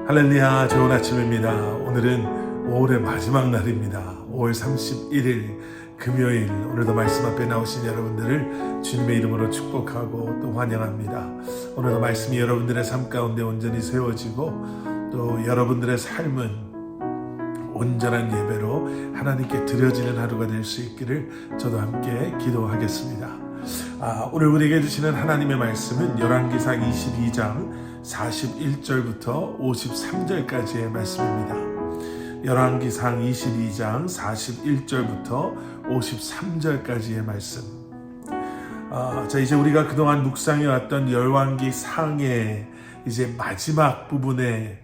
할렐루야, 좋은 아침입니다. 오늘은 5월의 마지막 날입니다. 5월 31일 금요일, 오늘도 말씀 앞에 나오신 여러분들을 주님의 이름으로 축복하고 또 환영합니다. 오늘도 말씀이 여러분들의 삶 가운데 온전히 세워지고 또 여러분들의 삶은 온전한 예배로 하나님께 드려지는 하루가 될 수 있기를 저도 함께 기도하겠습니다. 오늘 우리에게 주시는 하나님의 말씀은 열왕기상 22장 41절부터 53절까지의 말씀입니다. 열왕기상 22장 41절부터 53절까지의 말씀. 이제 우리가 그동안 묵상해 왔던 열왕기상의 이제 마지막 부분의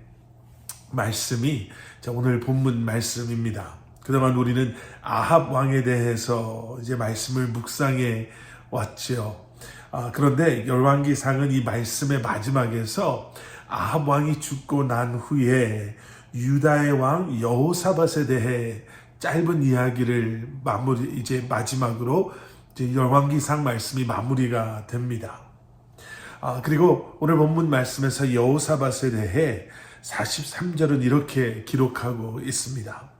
말씀이 오늘 본문 말씀입니다. 그동안 우리는 아합 왕에 대해서 이제 말씀을 묵상해 왔죠. 그런데 열왕기상은 이 말씀의 마지막에서 아합 왕이 죽고 난 후에 유다의 왕 여호사밧에 대해 짧은 이야기를 마지막으로 이제 열왕기상 말씀이 마무리가 됩니다. 그리고 오늘 본문 말씀에서 여호사밧에 대해 43절은 이렇게 기록하고 있습니다.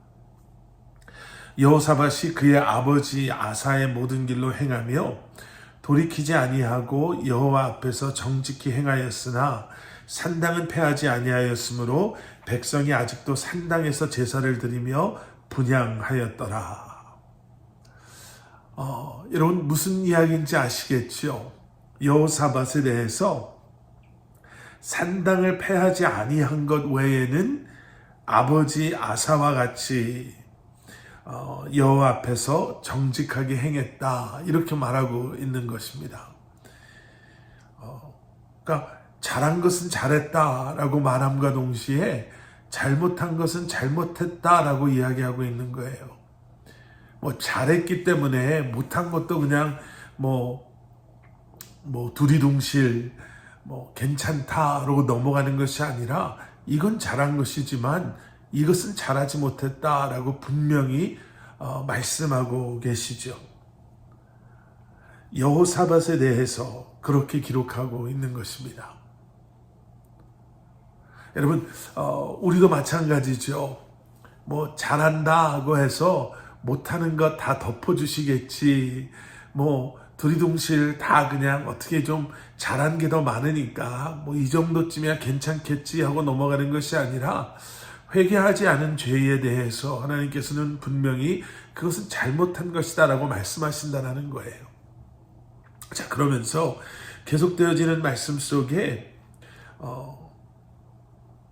여호사밧이 그의 아버지 아사의 모든 길로 행하며 돌이키지 아니하고 여호와 앞에서 정직히 행하였으나 산당은 패하지 아니하였으므로 백성이 아직도 산당에서 제사를 드리며 분향하였더라. 여러분 무슨 이야기인지 아시겠죠? 여호사밧에 대해서 산당을 패하지 아니한 것 외에는 아버지 아사와 같이 여호와 앞에서 정직하게 행했다, 이렇게 말하고 있는 것입니다. 그러니까 잘한 것은 잘했다라고 말함과 동시에 잘못한 것은 잘못했다라고 이야기하고 있는 거예요. 잘했기 때문에 못한 것도 그냥 두리둥실 괜찮다라고 넘어가는 것이 아니라 이건 잘한 것이지만 이것은 잘하지 못했다라고 분명히 말씀하고 계시죠. 여호사밧에 대해서 그렇게 기록하고 있는 것입니다. 여러분, 우리도 마찬가지죠. 잘한다고 해서 못하는 것 다 덮어주시겠지. 두리둥실 다 그냥 어떻게 좀 잘한 게 더 많으니까 이 정도쯤이야 괜찮겠지 하고 넘어가는 것이 아니라 회개하지 않은 죄에 대해서 하나님께서는 분명히 그것은 잘못한 것이다 라고 말씀하신다는 거예요. 자, 그러면서 계속되어지는 말씀 속에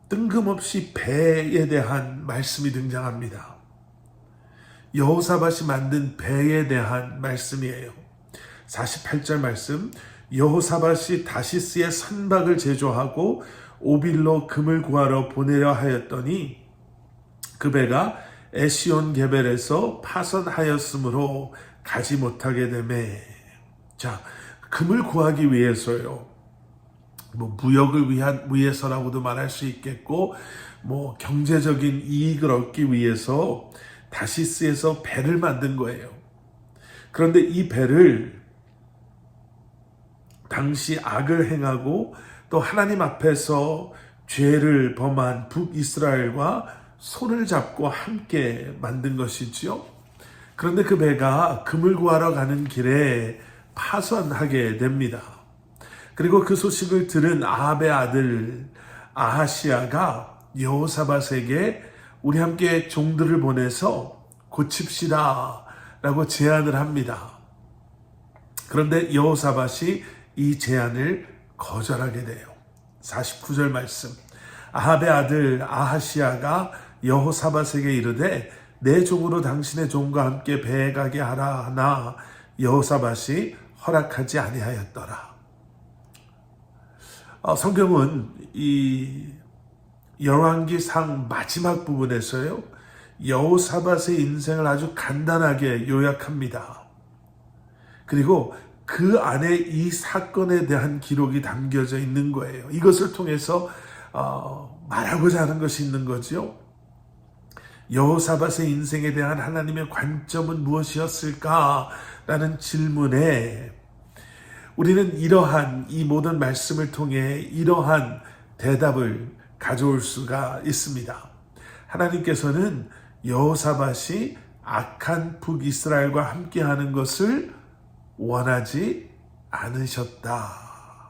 뜬금없이 배에 대한 말씀이 등장합니다. 여호사밧이 만든 배에 대한 말씀이에요. 48절 말씀, 여호사밧이 다시스의 선박을 제조하고 오빌로 금을 구하러 보내려 하였더니 그 배가 에시온 게벨에서 파선하였으므로 가지 못하게 되매. 자, 금을 구하기 위해서요. 무역을 위해서라고도 말할 수 있겠고, 경제적인 이익을 얻기 위해서 다시스에서 배를 만든 거예요. 그런데 이 배를 당시 악을 행하고 또 하나님 앞에서 죄를 범한 북이스라엘과 손을 잡고 함께 만든 것이지요. 그런데 그 배가 금을 구하러 가는 길에 파선하게 됩니다. 그리고 그 소식을 들은 아합의 아들 아하시아가 여호사밧에게 우리 함께 종들을 보내서 고칩시다 라고 제안을 합니다. 그런데 여호사밧이 이 제안을 거절하게 돼요. 49절 말씀, 아합의 아들 아하시아가 여호사밧에게 이르되 내 종으로 당신의 종과 함께 배에 가게 하라 하나 여호사밧이 허락하지 아니하였더라. 성경은 이 열왕기상 마지막 부분에서요, 여호사밧의 인생을 아주 간단하게 요약합니다. 그리고 그 안에 이 사건에 대한 기록이 담겨져 있는 거예요. 이것을 통해서 말하고자 하는 것이 있는 거죠. 여호사밧의 인생에 대한 하나님의 관점은 무엇이었을까라는 질문에 우리는 이러한 이 모든 말씀을 통해 이러한 대답을 가져올 수가 있습니다. 하나님께서는 여호사밧이 악한 북이스라엘과 함께하는 것을 원하지 않으셨다라는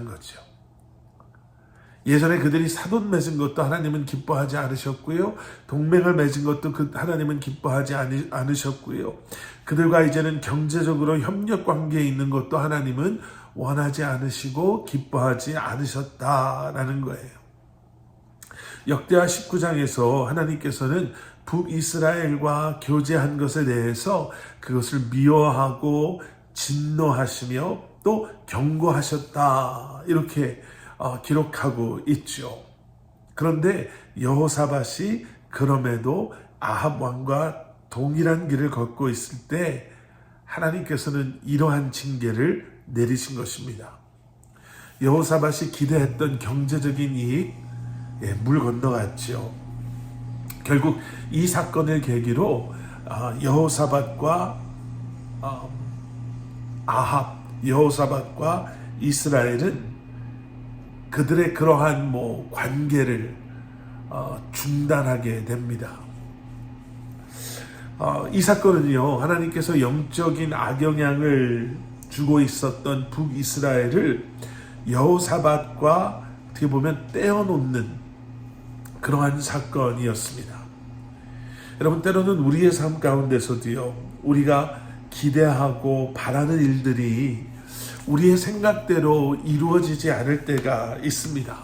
거죠. 예전에 그들이 사돈 맺은 것도 하나님은 기뻐하지 않으셨고요. 동맹을 맺은 것도 하나님은 기뻐하지 않으셨고요. 그들과 이제는 경제적으로 협력 관계에 있는 것도 하나님은 원하지 않으시고 기뻐하지 않으셨다라는 거예요. 역대하 19장에서 하나님께서는 북이스라엘과 교제한 것에 대해서 그것을 미워하고 진노하시며 또 경고하셨다 이렇게 기록하고 있죠. 그런데 여호사밧이 그럼에도 아합 왕과 동일한 길을 걷고 있을 때 하나님께서는 이러한 징계를 내리신 것입니다. 여호사밧이 기대했던 경제적인 이익 물 건너갔죠. 결국 이 사건을 계기로 여호사밧과 아합, 여호사밧과 이스라엘은 그들의 그러한 관계를 중단하게 됩니다. 이 사건은요, 하나님께서 영적인 악영향을 주고 있었던 북이스라엘을 여호사밧과 어떻게 보면 떼어놓는 그러한 사건이었습니다. 여러분, 때로는 우리의 삶 가운데서도요, 우리가 기대하고 바라는 일들이 우리의 생각대로 이루어지지 않을 때가 있습니다.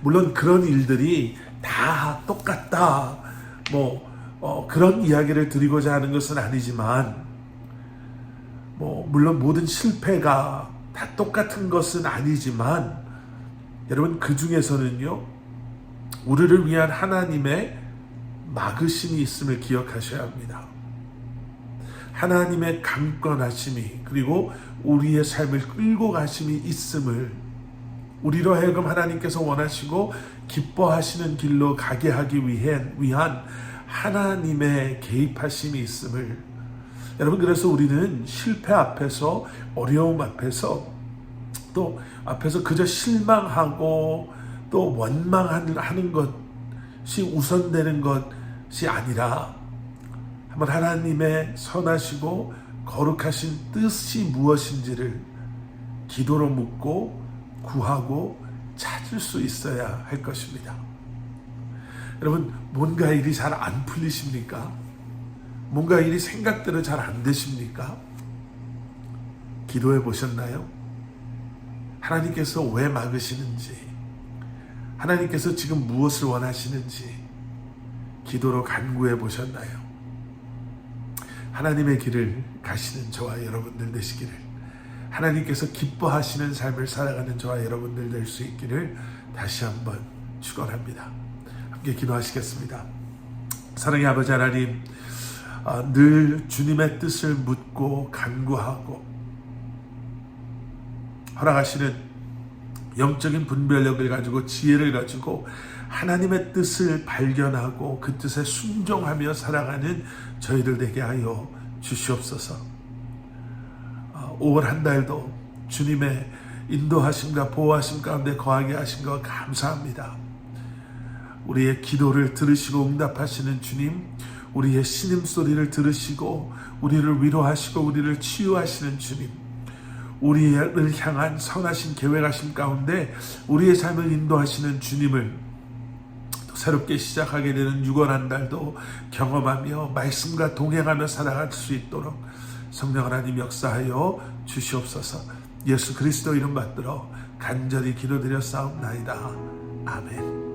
물론 그런 일들이 다 똑같다, 그런 이야기를 드리고자 하는 것은 아니지만, 물론 모든 실패가 다 똑같은 것은 아니지만, 여러분, 그 중에서는요, 우리를 위한 하나님의 막으심이 있음을 기억하셔야 합니다. 하나님의 강권하심이, 그리고 우리의 삶을 끌고 가심이 있음을, 우리로 하여금 하나님께서 원하시고 기뻐하시는 길로 가게 하기 위한 하나님의 개입하심이 있음을, 여러분, 그래서 우리는 실패 앞에서, 어려움 앞에서, 또 앞에서 그저 실망하고 또 원망하는 것이 우선되는 것이 아니라 한번 하나님의 선하시고 거룩하신 뜻이 무엇인지를 기도로 묻고 구하고 찾을 수 있어야 할 것입니다. 여러분, 뭔가 일이 잘 안 풀리십니까? 뭔가 일이 생각대로 잘 안 되십니까? 기도해 보셨나요? 하나님께서 왜 막으시는지, 하나님께서 지금 무엇을 원하시는지 기도로 간구해 보셨나요? 하나님의 길을 가시는 저와 여러분들 되시기를, 하나님께서 기뻐하시는 삶을 살아가는 저와 여러분들 될 수 있기를 다시 한번 축원합니다. 함께 기도하시겠습니다. 사랑의 아버지 하나님, 늘 주님의 뜻을 묻고 간구하고 허락하시는 영적인 분별력을 가지고 지혜를 가지고 하나님의 뜻을 발견하고 그 뜻에 순종하며 살아가는 저희들 되게 하여 주시옵소서. 5월 한 달도 주님의 인도하심과 보호하심 가운데 거하게 하신 것 감사합니다. 우리의 기도를 들으시고 응답하시는 주님, 우리의 신음소리를 들으시고 우리를 위로하시고 우리를 치유하시는 주님, 우리를 향한 선하신 계획하심 가운데 우리의 삶을 인도하시는 주님을 새롭게 시작하게 되는 6월 한 달도 경험하며 말씀과 동행하며 살아갈 수 있도록 성령 하나님 역사하여 주시옵소서. 예수 그리스도 이름 받들어 간절히 기도드려 싸움나이다. 아멘.